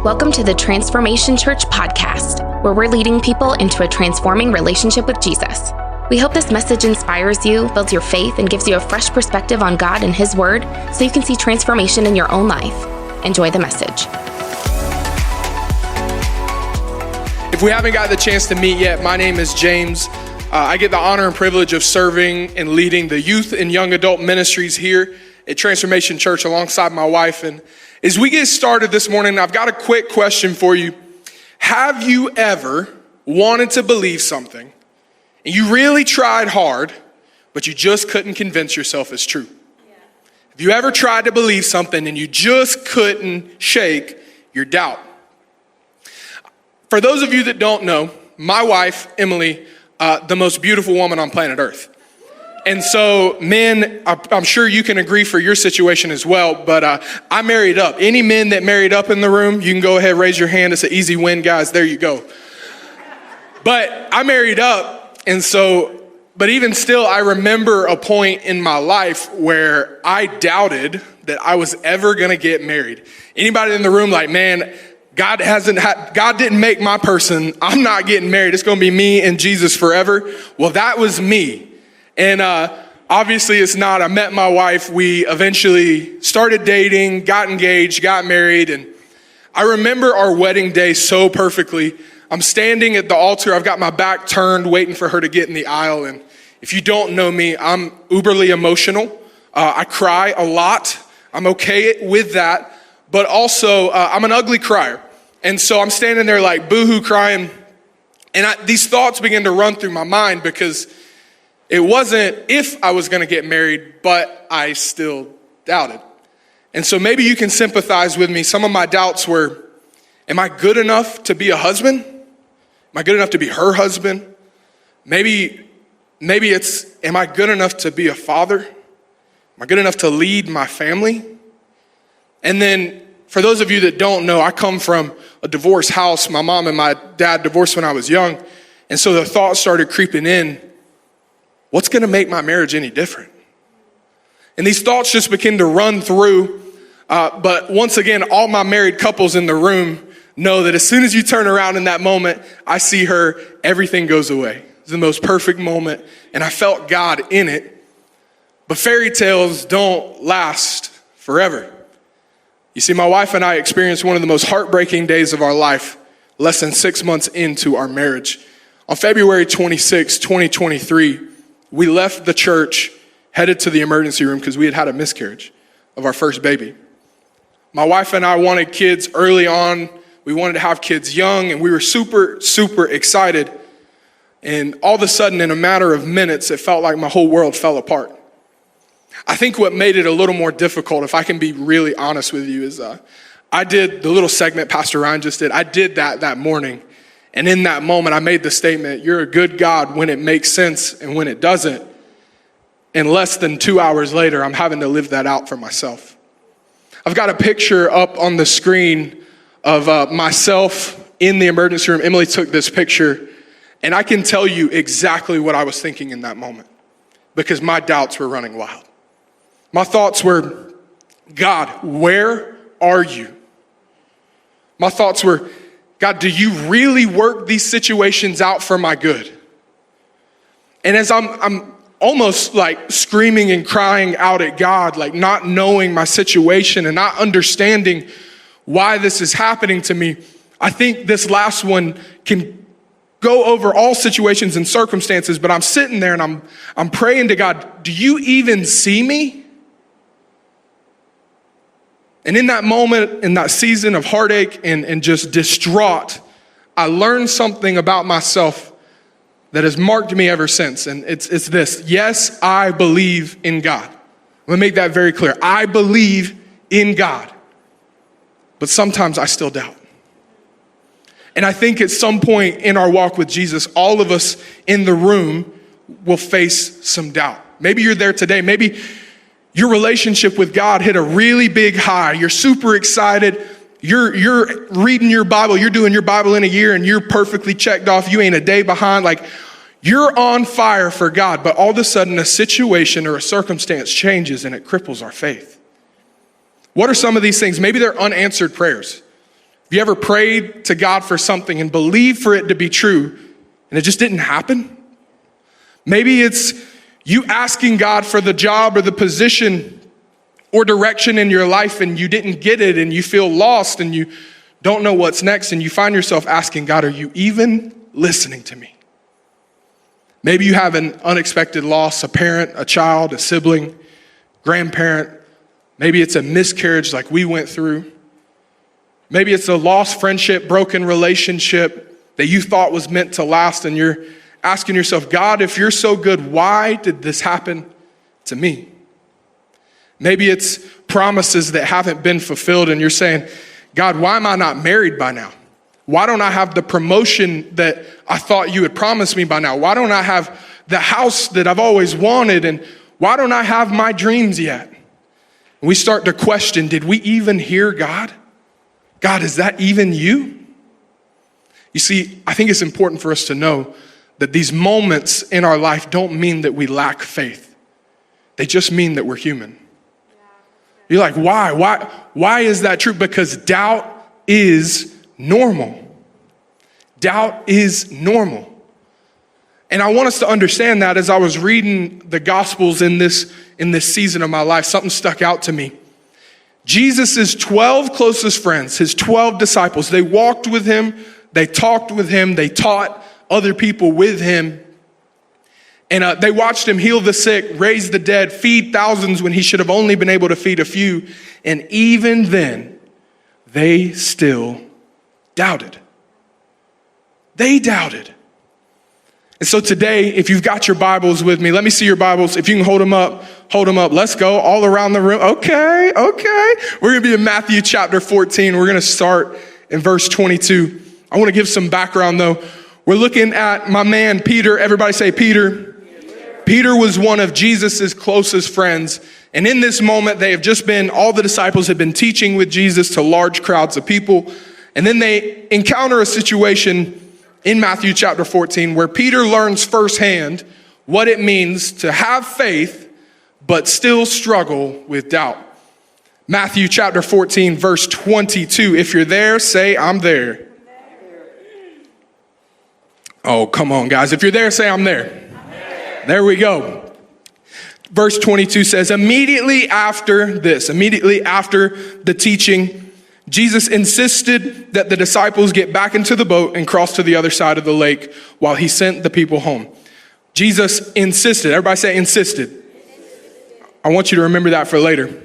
Welcome to the Transformation Church podcast, where we're leading people into a transforming relationship with Jesus. We hope this message inspires you, builds your faith, and gives you a fresh perspective on God and His Word so you can see transformation in your own life. Enjoy the message. If we haven't got the chance to meet yet, my name is James. I get the honor and privilege of serving and leading the youth and young adult ministries here at Transformation Church alongside my wife. And as we get started this morning, I've got a quick question for you. Have you ever wanted to believe something and you really tried hard, but you just couldn't convince yourself it's true? Yeah. Have you ever tried to believe something and you just couldn't shake your doubt? For those of you that don't know, my wife, Emily, the most beautiful woman on planet Earth. And so men, I'm sure you can agree for your situation as well, but I married up. Any men that married up in the room, you can go ahead, raise your hand. It's an easy win, guys. There you go. But I married up, and so, but even still, I remember a point in my life where I doubted that I was ever gonna get married. Anybody in the room like, man, God didn't make my person. I'm not getting married. It's gonna be me and Jesus forever. Well, that was me. And obviously it's not. I met my wife. We eventually started dating, got engaged, got married. And I remember our wedding day so perfectly. I'm standing at the altar. I've got my back turned, waiting for her to get in the aisle. And if you don't know me, I'm uberly emotional. I cry a lot. I'm okay with that. But also, I'm an ugly crier. And so I'm standing there like boohoo crying. And these thoughts begin to run through my mind because it wasn't if I was going to get married, but I still doubted. And so maybe you can sympathize with me. Some of my doubts were, am I good enough to be a husband? Am I good enough to be her husband? Maybe it's, am I good enough to be a father? Am I good enough to lead my family? And then for those of you that don't know, I come from a divorced house. My mom and my dad divorced when I was young. And so the thoughts started creeping in. What's going to make my marriage any different? And these thoughts just begin to run through. But once again, all my married couples in the room know that as soon as you turn around in that moment, I see her, everything goes away. It's the most perfect moment. And I felt God in it. But fairy tales don't last forever. You see, my wife and I experienced one of the most heartbreaking days of our life less than 6 months into our marriage. On February 26, 2023, we left the church, headed to the emergency room because we had had a miscarriage of our first baby. My wife and I wanted kids early on. We wanted to have kids young, and we were super, super excited. And all of a sudden, in a matter of minutes, it felt like my whole world fell apart. I think what made it a little more difficult, if I can be really honest with you, is I did the little segment Pastor Ryan just did. I did that morning. And in that moment, I made the statement, you're a good God when it makes sense and when it doesn't. And less than 2 hours later, I'm having to live that out for myself. I've got a picture up on the screen of myself in the emergency room. Emily took this picture, and I can tell you exactly what I was thinking in that moment because my doubts were running wild. My thoughts were, God, where are you? My thoughts were, God, do you really work these situations out for my good? And as I'm almost like screaming and crying out at God, like not knowing my situation and not understanding why this is happening to me, I think this last one can go over all situations and circumstances, but I'm sitting there and I'm praying to God, do you even see me? And in that moment, in that season of heartache and just distraught, I learned something about myself that has marked me ever since. And it's this. Yes, I believe in God. Let me make that very clear. I believe in God. But sometimes I still doubt. And I think at some point in our walk with Jesus, all of us in the room will face some doubt. Maybe you're there today. Maybe your relationship with God hit a really big high. You're super excited. You're reading your Bible. You're doing your Bible in a year and you're perfectly checked off. You ain't a day behind. Like you're on fire for God. But all of a sudden a situation or a circumstance changes and it cripples our faith. What are some of these things? Maybe they're unanswered prayers. Have you ever prayed to God for something and believed for it to be true and it just didn't happen? Maybe it's you asking God for the job or the position or direction in your life and you didn't get it and you feel lost and you don't know what's next and you find yourself asking God, are you even listening to me? Maybe you have an unexpected loss, a parent, a child, a sibling, grandparent. Maybe it's a miscarriage like we went through. Maybe it's a lost friendship, broken relationship that you thought was meant to last and you're asking yourself, God, if you're so good, why did this happen to me? Maybe it's promises that haven't been fulfilled and you're saying, God, why am I not married by now? Why don't I have the promotion that I thought you had promised me by now? Why don't I have the house that I've always wanted? And why don't I have my dreams yet? And we start to question, did we even hear God? God, is that even you? You see, I think it's important for us to know that these moments in our life don't mean that we lack faith. They just mean that we're human. You're like, why? Why is that true? Because doubt is normal. Doubt is normal. And I want us to understand that as I was reading the Gospels in this season of my life, something stuck out to me. Jesus' 12 closest friends, his 12 disciples, they walked with him, they talked with him, they taught other people with him. And they watched him heal the sick, raise the dead, feed thousands when he should have only been able to feed a few. And even then, they still doubted. They doubted. And so today, if you've got your Bibles with me, let me see your Bibles. If you can hold them up, hold them up. Let's go all around the room. Okay. We're going to be in Matthew chapter 14. We're going to start in verse 22. I want to give some background though. We're looking at my man, Peter. Everybody say Peter. Peter was one of Jesus's closest friends. And in this moment, all the disciples had been teaching with Jesus to large crowds of people. And then they encounter a situation in Matthew chapter 14 where Peter learns firsthand what it means to have faith, but still struggle with doubt. Matthew chapter 14, verse 22. If you're there, say, I'm there. Oh, come on, guys. If you're there, say, I'm there. There we go. Verse 22 says, immediately after the teaching, Jesus insisted that the disciples get back into the boat and cross to the other side of the lake while he sent the people home. Jesus insisted. Everybody say insisted. I want you to remember that for later.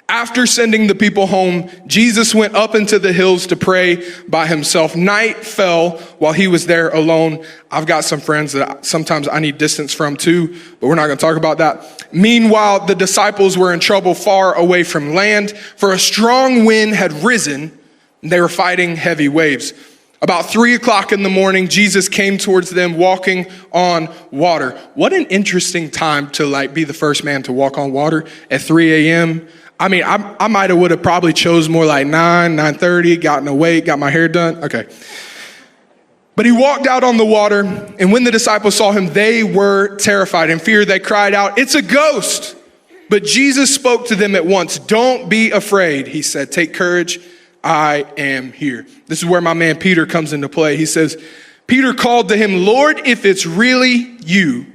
After sending the people home, Jesus went up into the hills to pray by himself. Night fell while he was there alone. I've got some friends that sometimes I need distance from too, but we're not going to talk about that. Meanwhile, the disciples were in trouble far away from land, for a strong wind had risen and they were fighting heavy waves. About 3:00 in the morning, Jesus came towards them walking on water. What an interesting time to be the first man to walk on water at 3 a.m. I mean, I might have would have probably chose more like 9:30, gotten awake, got my hair done. Okay. But he walked out on the water, and when the disciples saw him, they were terrified. In fear, they cried out, "It's a ghost!" But Jesus spoke to them at once. "Don't be afraid," he said. "Take courage, I am here." This is where my man Peter comes into play. He says, Peter called to him, "Lord, if it's really you,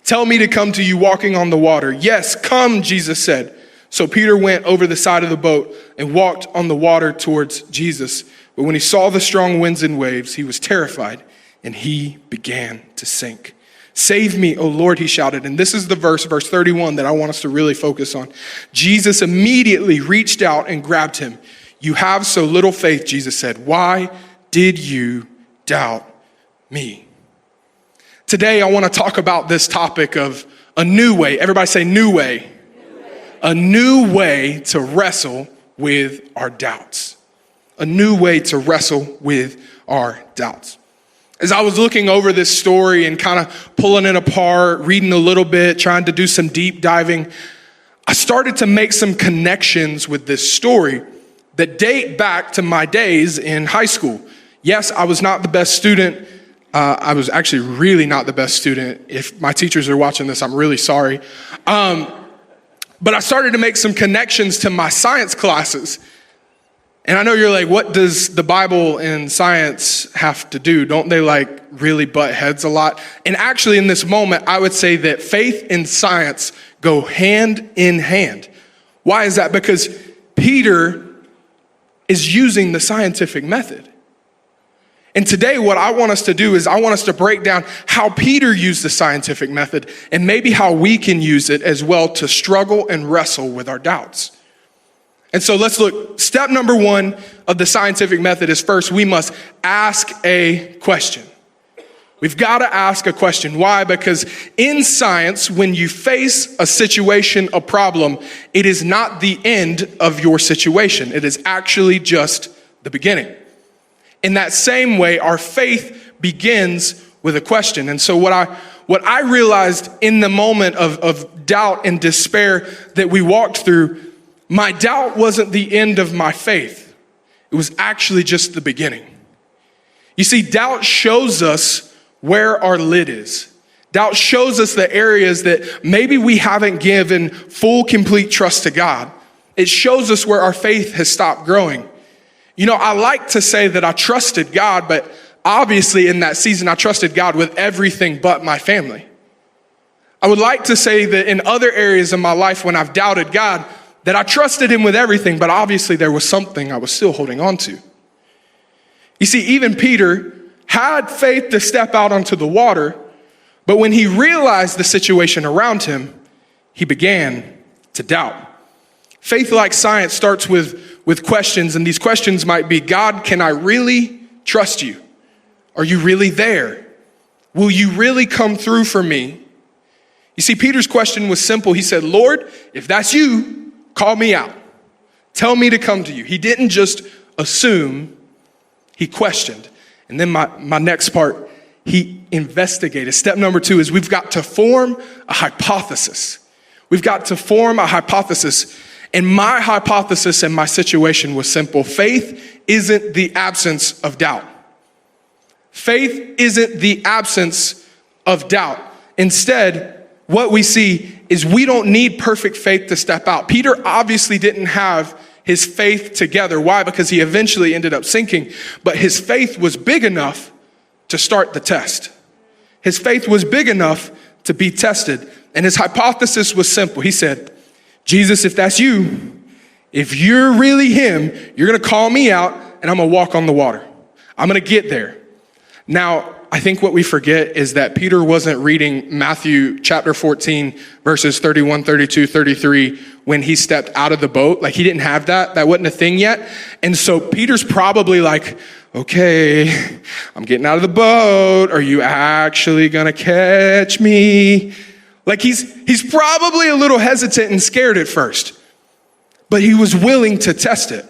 tell me to come to you walking on the water." "Yes, come," Jesus said. So Peter went over the side of the boat and walked on the water towards Jesus. But when he saw the strong winds and waves, he was terrified and he began to sink. "Save me, O Lord," he shouted. And this is the verse 31, that I want us to really focus on. Jesus immediately reached out and grabbed him. "You have so little faith," Jesus said. "Why did you doubt me?" Today, I want to talk about this topic of a new way. Everybody say new way. A new way to wrestle with our doubts. A new way to wrestle with our doubts. As I was looking over this story and kind of pulling it apart, reading a little bit, trying to do some deep diving, I started to make some connections with this story that date back to my days in high school. Yes, I was not the best student. I was actually really not the best student. If my teachers are watching this, I'm really sorry. But I started to make some connections to my science classes. And I know you're like, what does the Bible and science have to do? Don't they really butt heads a lot? And actually in this moment, I would say that faith and science go hand in hand. Why is that? Because Peter is using the scientific method. And today what I want us to do is I want us to break down how Peter used the scientific method and maybe how we can use it as well to struggle and wrestle with our doubts. And so let's look. Step number one of the scientific method is first, we must ask a question. We've got to ask a question. Why? Because in science, when you face a situation, a problem, it is not the end of your situation. It is actually just the beginning. In that same way, our faith begins with a question. And so what I realized in the moment of doubt and despair that we walked through, my doubt wasn't the end of my faith. It was actually just the beginning. You see, doubt shows us where our lid is. Doubt shows us the areas that maybe we haven't given full, complete trust to God. It shows us where our faith has stopped growing. You know, I like to say that I trusted God, but obviously in that season, I trusted God with everything but my family. I would like to say that in other areas of my life when I've doubted God, that I trusted him with everything, but obviously there was something I was still holding on to. You see, even Peter had faith to step out onto the water, but when he realized the situation around him, he began to doubt. Faith, like science, starts with questions, and these questions might be, God, can I really trust you? Are you really there? Will you really come through for me? You see, Peter's question was simple. He said, Lord, if that's you, call me out. Tell me to come to you. He didn't just assume, he questioned. And then my next part, he investigated. Step number 2 is we've got to form a hypothesis. We've got to form a hypothesis. And my hypothesis and my situation was simple. Faith isn't the absence of doubt. Faith isn't the absence of doubt. Instead, what we see is we don't need perfect faith to step out. Peter obviously didn't have his faith together. Why? Because he eventually ended up sinking. But his faith was big enough to start the test. His faith was big enough to be tested. And his hypothesis was simple. He said, Jesus, if that's you, if you're really him, you're going to call me out and I'm going to walk on the water. I'm going to get there. Now, I think what we forget is that Peter wasn't reading Matthew chapter 14, verses 31, 32, 33, when he stepped out of the boat. Like he didn't have that. That wasn't a thing yet. And so Peter's probably like, okay, I'm getting out of the boat. Are you actually going to catch me? Like he's probably a little hesitant and scared at first, but he was willing to test it.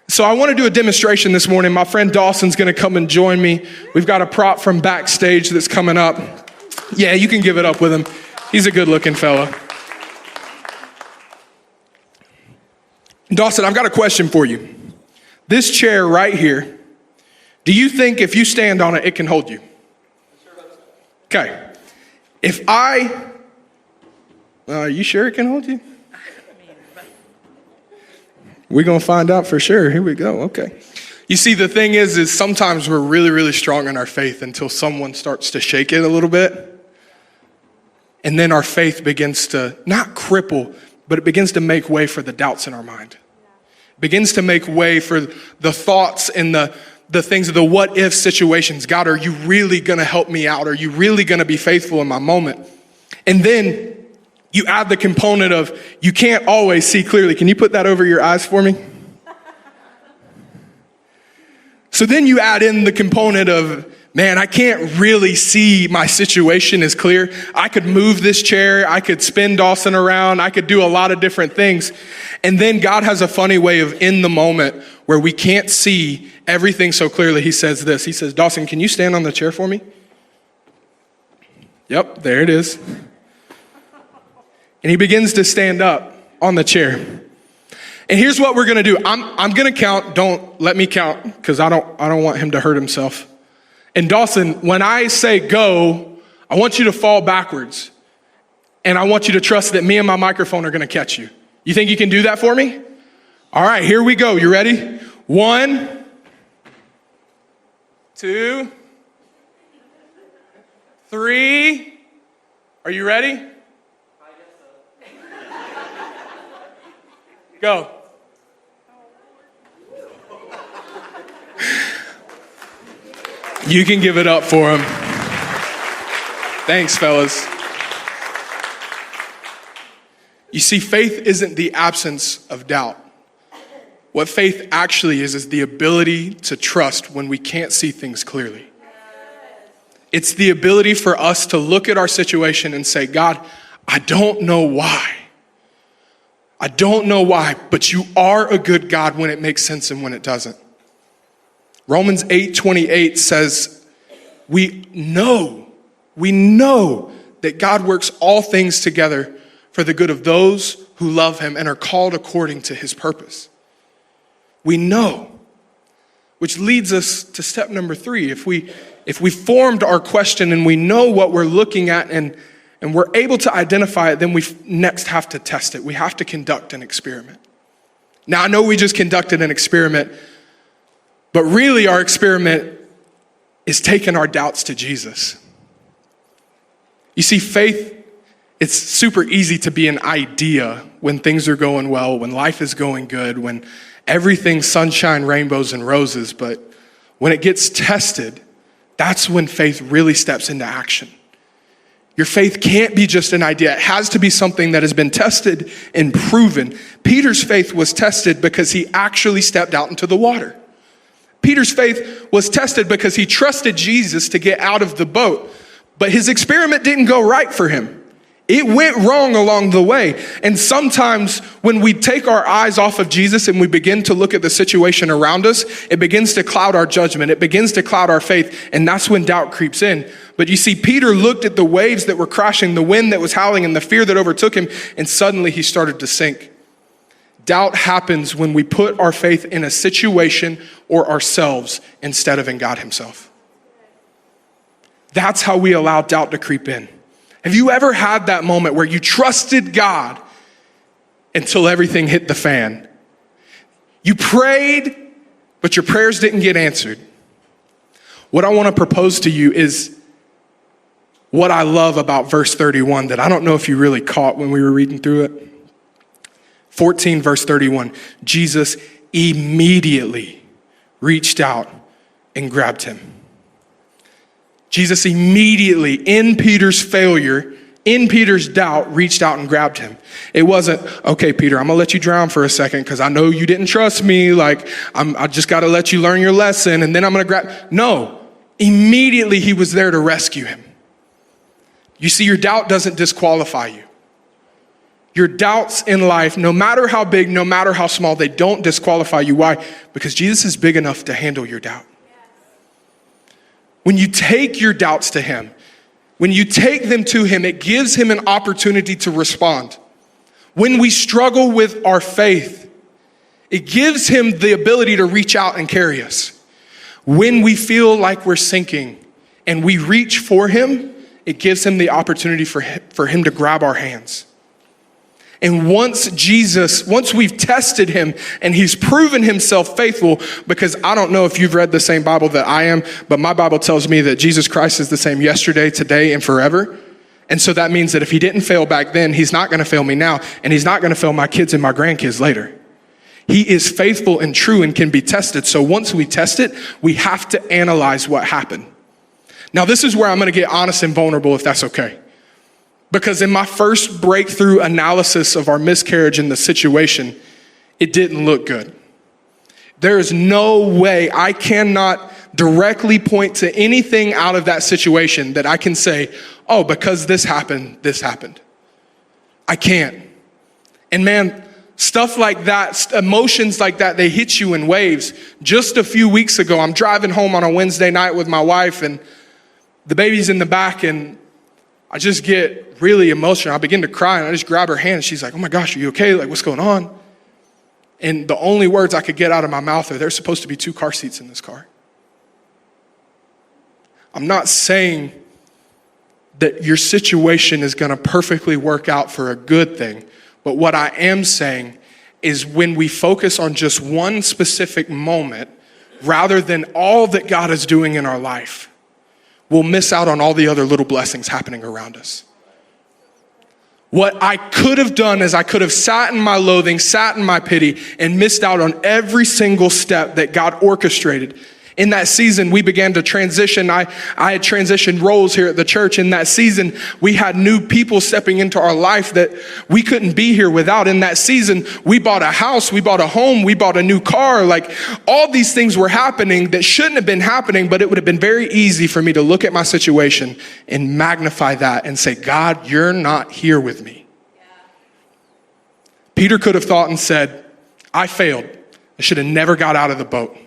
So I want to do a demonstration this morning. My friend Dawson's going to come and join me. We've got a prop from backstage that's coming up. Yeah, you can give it up with him. He's a good looking fella. Dawson, I've got a question for you. This chair right here, do you think if you stand on it, it can hold you? Okay. Are you sure it can hold you? We're going to find out for sure. Here we go. Okay. You see, the thing is sometimes we're really, really strong in our faith until someone starts to shake it a little bit. And then our faith begins to not cripple, but it begins to make way for the doubts in our mind. It begins to make way for the thoughts and the things of the what if situations. God, are you really going to help me out? Are you really going to be faithful in my moment? And then you add the component of you can't always see clearly. Can you put that over your eyes for me? So then you add in the component of, man, I can't really see my situation as clear. I could move this chair. I could spin Dawson around. I could do a lot of different things. And then God has a funny way of in the moment where we can't see everything so clearly. He says this. He says, Dawson, can you stand on the chair for me? Yep, there it is. And he begins to stand up on the chair. And here's what we're going to do. I'm going to count. Don't let me count because I don't want him to hurt himself. And Dawson, when I say go, I want you to fall backwards. And I want you to trust that me and my microphone are going to catch you. You think you can do that for me? All right, here we go. You ready? 1, 2, 3. Are you ready? Go. You can give it up for him. Thanks, fellas. You see, faith isn't the absence of doubt. What faith actually is the ability to trust when we can't see things clearly. It's the ability for us to look at our situation and say, God, I don't know why. I don't know why, but you are a good God when it makes sense and when it doesn't. Romans 8:28 says, we know that God works all things together for the good of those who love him and are called according to his purpose. We know, which leads us to step number 3. If we formed our question and we know what we're looking at and we're able to identify it, then we next have to test it. We have to conduct an experiment. Now, I know we just conducted an experiment, but really our experiment is taking our doubts to Jesus. You see, faith, it's super easy to be an idea when things are going well, when life is going good, when everything's sunshine, rainbows, and roses. But when it gets tested, that's when faith really steps into action. Your faith can't be just an idea. It has to be something that has been tested and proven. Peter's faith was tested because he actually stepped out into the water. Peter's faith was tested because he trusted Jesus to get out of the boat. But his experiment didn't go right for him. It went wrong along the way. And sometimes when we take our eyes off of Jesus and we begin to look at the situation around us, it begins to cloud our judgment. It begins to cloud our faith. And that's when doubt creeps in. But you see, Peter looked at the waves that were crashing, the wind that was howling, and the fear that overtook him, and suddenly he started to sink. Doubt happens when we put our faith in a situation or ourselves instead of in God himself. That's how we allow doubt to creep in. Have you ever had that moment where you trusted God until everything hit the fan? You prayed, but your prayers didn't get answered. What I want to propose to you is what I love about verse 31 that I don't know if you really caught when we were reading through it. 14 verse 31, Jesus immediately reached out and grabbed him. Jesus immediately, in Peter's failure, in Peter's doubt, reached out and grabbed him. It wasn't, okay, Peter, I'm gonna let you drown for a second because I know you didn't trust me. I just gotta let you learn your lesson and then I'm gonna grab. No, immediately he was there to rescue him. You see, your doubt doesn't disqualify you. Your doubts in life, no matter how big, no matter how small, they don't disqualify you. Why? Because Jesus is big enough to handle your doubt. When you take your doubts to him, when you take them to him, it gives him an opportunity to respond. When we struggle with our faith, it gives him the ability to reach out and carry us. When we feel like we're sinking and we reach for him, it gives him the opportunity for him to grab our hands. And once we've tested him and he's proven himself faithful, because I don't know if you've read the same Bible that I am, but my Bible tells me that Jesus Christ is the same yesterday, today, and forever. And so that means that if he didn't fail back then, he's not going to fail me now, and he's not going to fail my kids and my grandkids later. He is faithful and true and can be tested. So once we test it, we have to analyze what happened. Now, this is where I'm going to get honest and vulnerable, if that's okay. Because in my first breakthrough analysis of our miscarriage in the situation, it didn't look good. There is no way I cannot directly point to anything out of that situation that I can say, oh, because this happened, this happened. I can't. And man, stuff like that, emotions like that, they hit you in waves. Just a few weeks ago, I'm driving home on a Wednesday night with my wife and the baby's in the back and I just get really emotional. I begin to cry and I just grab her hand and she's like, oh my gosh, are you okay? Like, what's going on? And the only words I could get out of my mouth are, there's supposed to be 2 car seats in this car. I'm not saying that your situation is going to perfectly work out for a good thing, but what I am saying is when we focus on just one specific moment rather than all that God is doing in our life, we'll miss out on all the other little blessings happening around us. What I could have done is I could have sat in my loathing, sat in my pity, and missed out on every single step that God orchestrated. In that season, we began to transition. I had transitioned roles here at the church. In that season, we had new people stepping into our life that we couldn't be here without. In that season, we bought a house, we bought a home, we bought a new car. Like, all these things were happening that shouldn't have been happening, but it would have been very easy for me to look at my situation and magnify that and say, God, you're not here with me. Yeah. Peter could have thought and said, I failed. I should have never got out of the boat.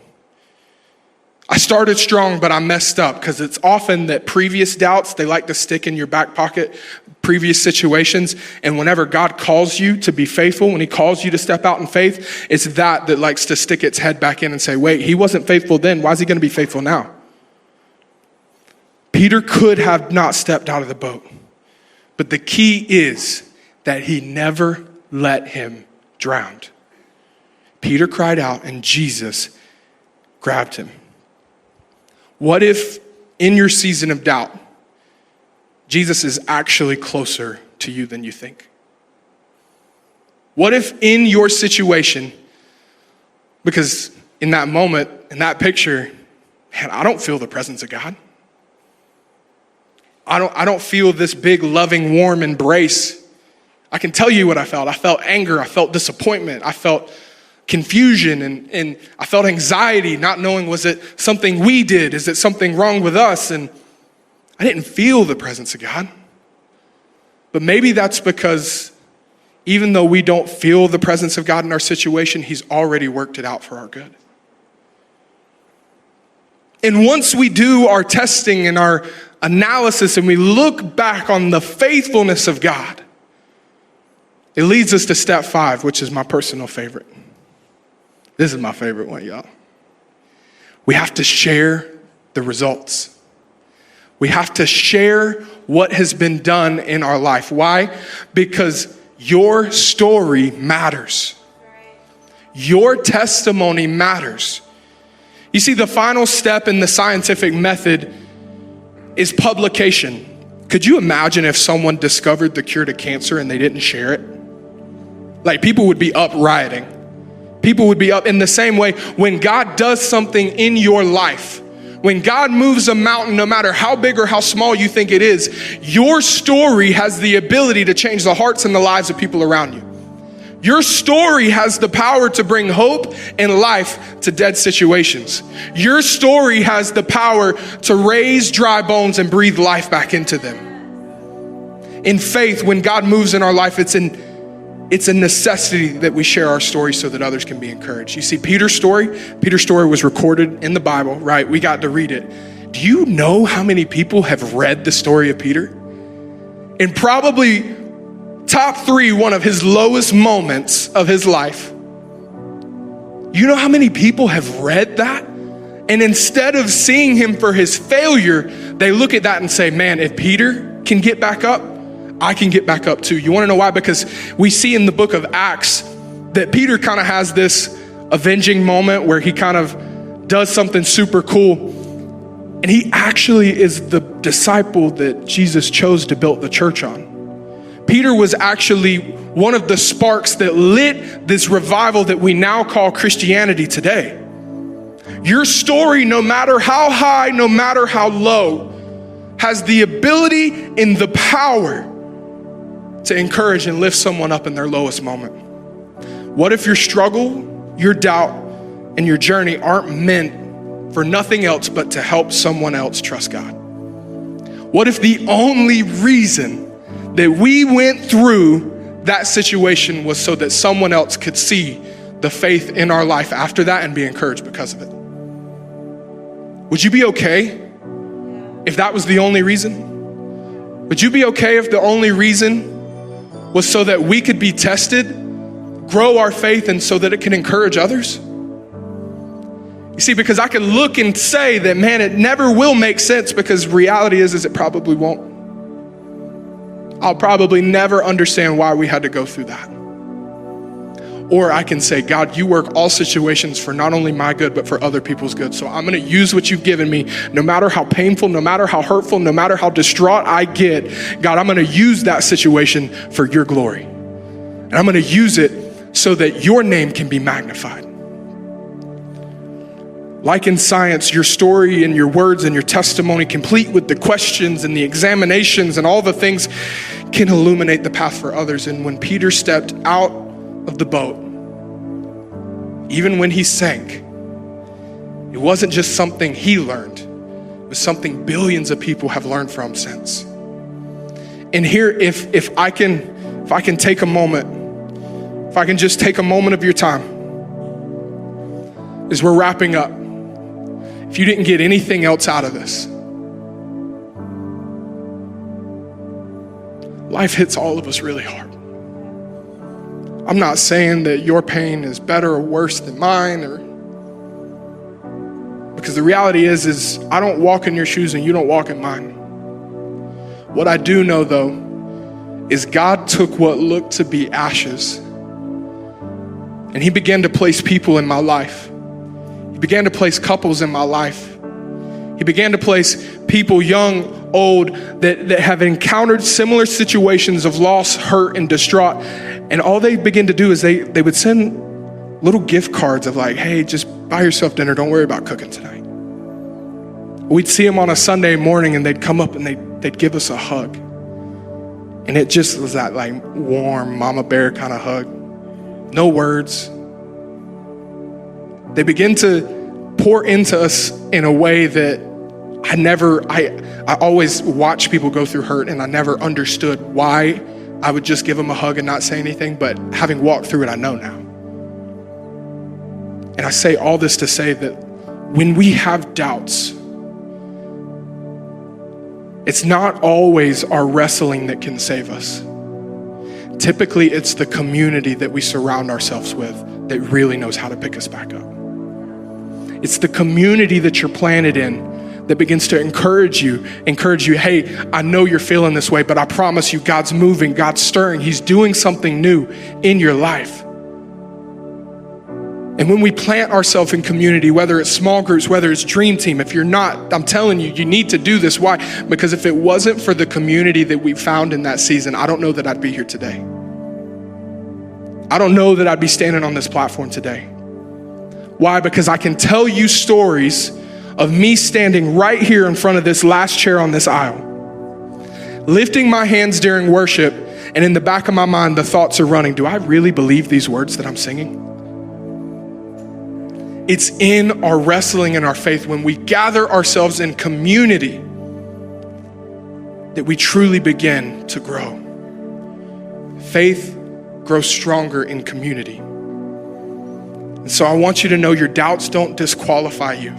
I started strong, but I messed up, because it's often that previous doubts, they like to stick in your back pocket, previous situations. And whenever God calls you to be faithful, when he calls you to step out in faith, it's that likes to stick its head back in and say, wait, he wasn't faithful then. Why is he going to be faithful now? Peter could have not stepped out of the boat, but the key is that he never let him drown. Peter cried out and Jesus grabbed him. What if in your season of doubt, Jesus is actually closer to you than you think? What if in your situation, because in that moment, in that picture, man, I don't feel the presence of God. I don't feel this big, loving, warm embrace. I can tell you what I felt. I felt anger. I felt disappointment. I felt confusion and I felt anxiety, not knowing, was it something we did? Is it something wrong with us? And I didn't feel the presence of God. But maybe that's because even though we don't feel the presence of God in our situation, he's already worked it out for our good. And once we do our testing and our analysis and we look back on the faithfulness of God, it leads us to step 5, which is my personal favorite. This is my favorite one, y'all. We have to share the results. We have to share what has been done in our life. Why? Because your story matters. Your testimony matters. You see, the final step in the scientific method is publication. Could you imagine if someone discovered the cure to cancer and they didn't share it? Like, people would be up rioting. People would be up in the same way when God does something in your life. When God moves a mountain, no matter how big or how small you think it is, your story has the ability to change the hearts and the lives of people around you. Your story has the power to bring hope and life to dead situations. Your story has the power to raise dry bones and breathe life back into them. In faith, when God moves in our life, it's a necessity that we share our story so that others can be encouraged. You see, Peter's story was recorded in the Bible, right? We got to read it. Do you know how many people have read the story of Peter? In probably top 3, one of his lowest moments of his life. You know how many people have read that? And instead of seeing him for his failure, they look at that and say, man, if Peter can get back up, I can get back up too. You want to know why? Because we see in the book of Acts that Peter kind of has this avenging moment where he kind of does something super cool. And he actually is the disciple that Jesus chose to build the church on. Peter was actually one of the sparks that lit this revival that we now call Christianity today. Your story, no matter how high, no matter how low, has the ability and the power to encourage and lift someone up in their lowest moment. What if your struggle, your doubt, and your journey aren't meant for nothing else but to help someone else trust God? What if the only reason that we went through that situation was so that someone else could see the faith in our life after that and be encouraged because of it? Would you be okay if that was the only reason? Would you be okay if the only reason was so that we could be tested, grow our faith, and so that it can encourage others? You see, because I can look and say that, man, it never will make sense, because reality is it probably won't. I'll probably never understand why we had to go through that. Or I can say, God, you work all situations for not only my good, but for other people's good. So I'm gonna use what you've given me, no matter how painful, no matter how hurtful, no matter how distraught I get. God, I'm gonna use that situation for your glory. And I'm gonna use it so that your name can be magnified. Like in science, your story and your words and your testimony, complete with the questions and the examinations and all the things, can illuminate the path for others. And when Peter stepped out of the boat, even when he sank, it wasn't just something he learned, it was something billions of people have learned from since. And here, if I can take a moment, if I can just take a moment of your time, as we're wrapping up, if you didn't get anything else out of this, life hits all of us really hard. I'm not saying that your pain is better or worse than mine, because the reality is I don't walk in your shoes and you don't walk in mine. What I do know though, is God took what looked to be ashes and he began to place people in my life. He began to place couples in my life. He began to place people, young, old, that have encountered similar situations of loss, hurt, and distraught. And all they begin to do is they would send little gift cards of like, hey, just buy yourself dinner. Don't worry about cooking tonight. We'd see them on a Sunday morning and they'd come up and they'd give us a hug. And it just was that like warm mama bear kind of hug. No words. They begin to pour into us in a way that I always watch people go through hurt and I never understood why I would just give them a hug and not say anything, but having walked through it, I know now. And I say all this to say that when we have doubts, it's not always our wrestling that can save us. Typically, it's the community that we surround ourselves with that really knows how to pick us back up. It's the community that you're planted in that begins to encourage you, hey, I know you're feeling this way, but I promise you, God's moving, God's stirring, he's doing something new in your life. And when we plant ourselves in community, whether it's small groups, whether it's Dream Team, if you're not, I'm telling you, you need to do this. Why? Because if it wasn't for the community that we found in that season, I don't know that I'd be here today. I don't know that I'd be standing on this platform today. Why? Because I can tell you stories of me standing right here in front of this last chair on this aisle, lifting my hands during worship, and in the back of my mind, the thoughts are running, do I really believe these words that I'm singing? It's in our wrestling and our faith when we gather ourselves in community that we truly begin to grow. Faith grows stronger in community. And so I want you to know your doubts don't disqualify you.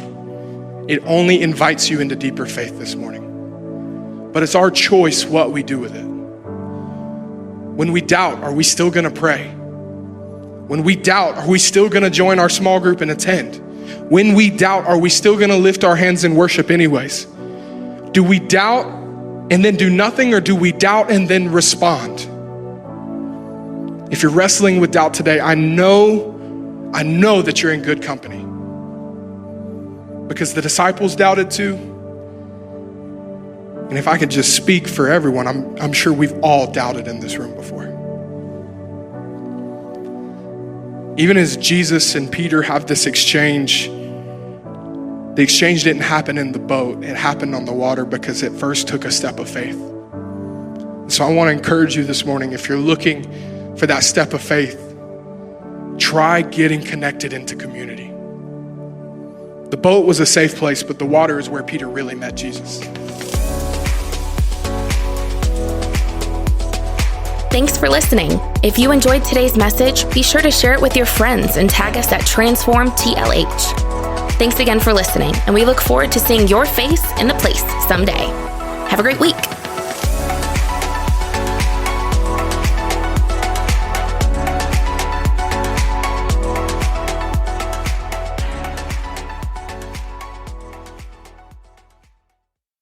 It only invites you into deeper faith this morning. But it's our choice what we do with it. When we doubt, are we still gonna pray? When we doubt, are we still gonna join our small group and attend? When we doubt, are we still gonna lift our hands in worship anyways? Do we doubt and then do nothing, or do we doubt and then respond? If you're wrestling with doubt today, I know that you're in good company. Because the disciples doubted too. And if I could just speak for everyone, I'm sure we've all doubted in this room before. Even as Jesus and Peter have this exchange, the exchange didn't happen in the boat. It happened on the water because it first took a step of faith. So I want to encourage you this morning, if you're looking for that step of faith, try getting connected into community. The boat was a safe place, but the water is where Peter really met Jesus. Thanks for listening. If you enjoyed today's message, be sure to share it with your friends and tag us at TransformTLH. Thanks again for listening, and we look forward to seeing your face in the place someday. Have a great week.